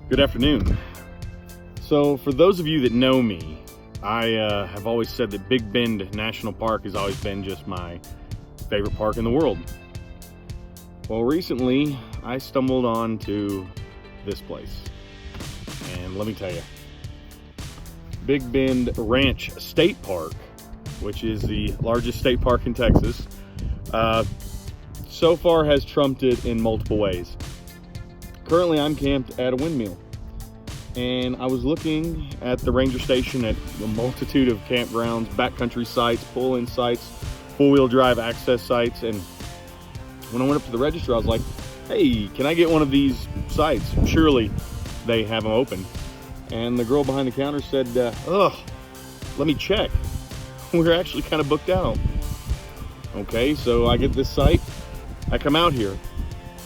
Good afternoon. So for those of you that know me, I have always said that Big Bend National Park has always been just my favorite park in the world. Well, recently I stumbled onto this place, and let me tell you, Big Bend Ranch State Park, which is the largest state park in Texas, so far has trumped it in multiple ways. Currently I'm camped at a windmill, and I was looking at the ranger station at a multitude of campgrounds, backcountry sites, pull-in sites, four-wheel drive access sites, and when I went up to the register, I was like, hey, can I get one of these sites? Surely they have them open. And the girl behind the counter said, let me check. We're actually kind of booked out. Okay, so I get this site, I come out here.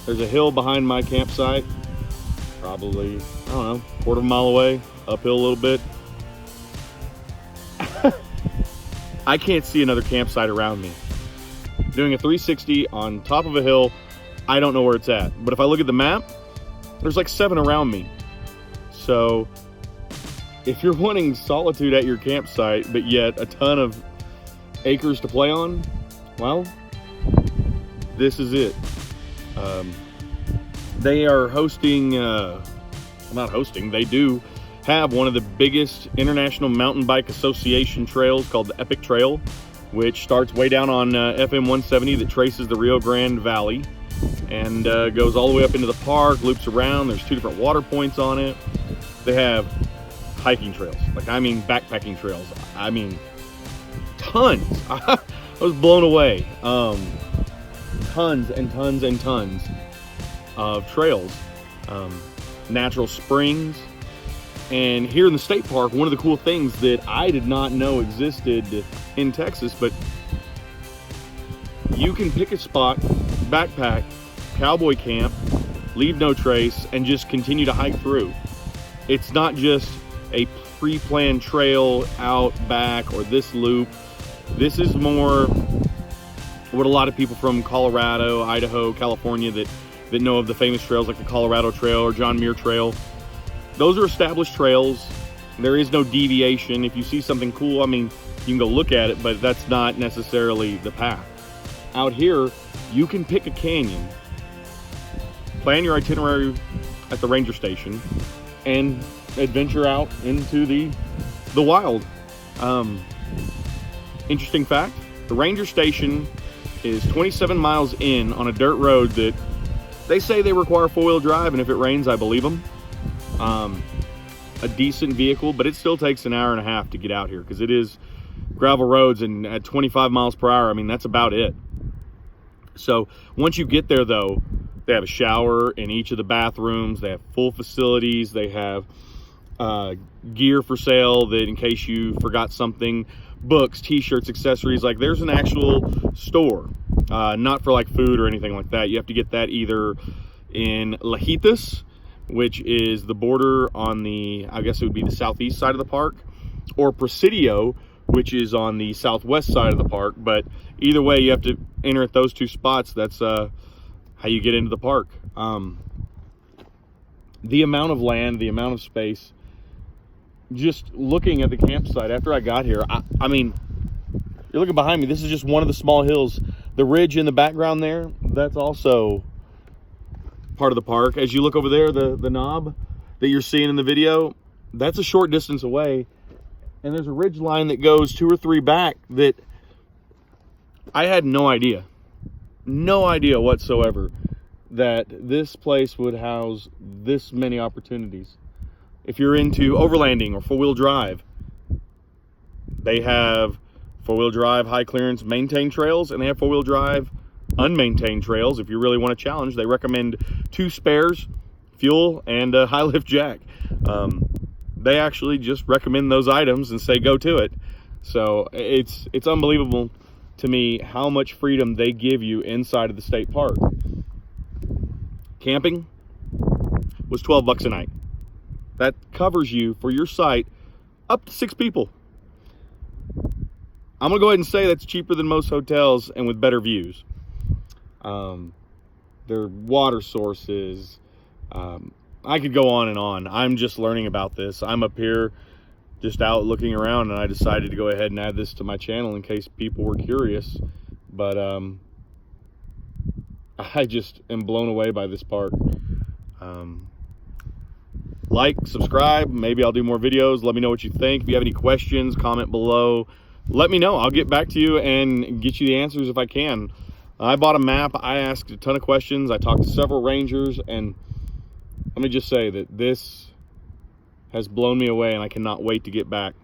There's a hill behind my campsite, probably, I don't know, quarter of a mile away, uphill a little bit. I can't see another campsite around me. Doing a 360 on top of a hill, I don't know where it's at. But if I look at the map, there's like 7 around me. So if you're wanting solitude at your campsite, but yet a ton of acres to play on, well, this is it. They are hosting, not hosting, they do have one of the biggest international mountain bike association trails called the Epic Trail, which starts way down on FM 170 that traces the Rio Grande Valley and goes all the way up into the park, loops around. There's 2 different water points on it. They have hiking trails, backpacking trails. Tons. I was blown away. Tons and tons and tons of trails, natural springs. And here in the state park, one of the cool things that I did not know existed in Texas, but you can pick a spot, backpack, cowboy camp, leave no trace, and just continue to hike through. It's not just a pre-planned trail out back or this loop. This is more what a lot of people from Colorado, Idaho, California that know of the famous trails like the Colorado Trail or John Muir Trail. Those are established trails. There is no deviation. If you see something cool, you can go look at it, but that's not necessarily the path. Out here, you can pick a canyon, plan your itinerary at the ranger station, and adventure out into the wild. Interesting fact, the ranger station is 27 miles in on a dirt road that they say they require 4-wheel drive, and if it rains, I believe them. A decent vehicle, but it still takes an hour and a half to get out here because it is gravel roads, and at 25 miles per hour, that's about it. So once you get there though, they have a shower in each of the bathrooms, they have full facilities, they have gear for sale that in case you forgot something, books, t-shirts, accessories, like there's an actual store, not for like food or anything like that. You have to get that either in Lajitas, which is the border on I guess it would be the southeast side of the park, or Presidio, which is on the southwest side of the park. But either way, you have to enter at those 2 spots. That's how you get into the park. The amount of land, the amount of space, just looking at the campsite after I got here, you're looking behind me, this is just one of the small hills. The ridge in the background there, that's also part of the park. As you look over there, the knob that you're seeing in the video, that's a short distance away, and there's a ridge line that goes 2 or 3 back that I had no idea whatsoever that this place would house this many opportunities. If you're into overlanding or 4-wheel drive, they have 4-wheel drive high clearance maintained trails, and they have 4-wheel drive unmaintained trails. If you really want to challenge, they recommend 2 spares, fuel, and a high lift jack. They actually just recommend those items and say go to it. So it's unbelievable to me how much freedom they give you inside of the state park. Camping was $12 a night. That covers you for your site up to 6 people. I'm gonna go ahead and say that's cheaper than most hotels and with better views. Their water sources, I could go on and on. I'm just learning about this. I'm up here just out looking around, and I decided to go ahead and add this to my channel in case people were curious. But I just am blown away by this park. Like, subscribe, maybe I'll do more videos. Let me know what you think. If you have any questions, comment below. Let me know. I'll get back to you and get you the answers if I can. I bought a map. I asked a ton of questions. I talked to several rangers, and let me just say that this has blown me away, and I cannot wait to get back.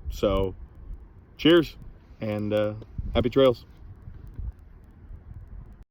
So, cheers, and happy trails.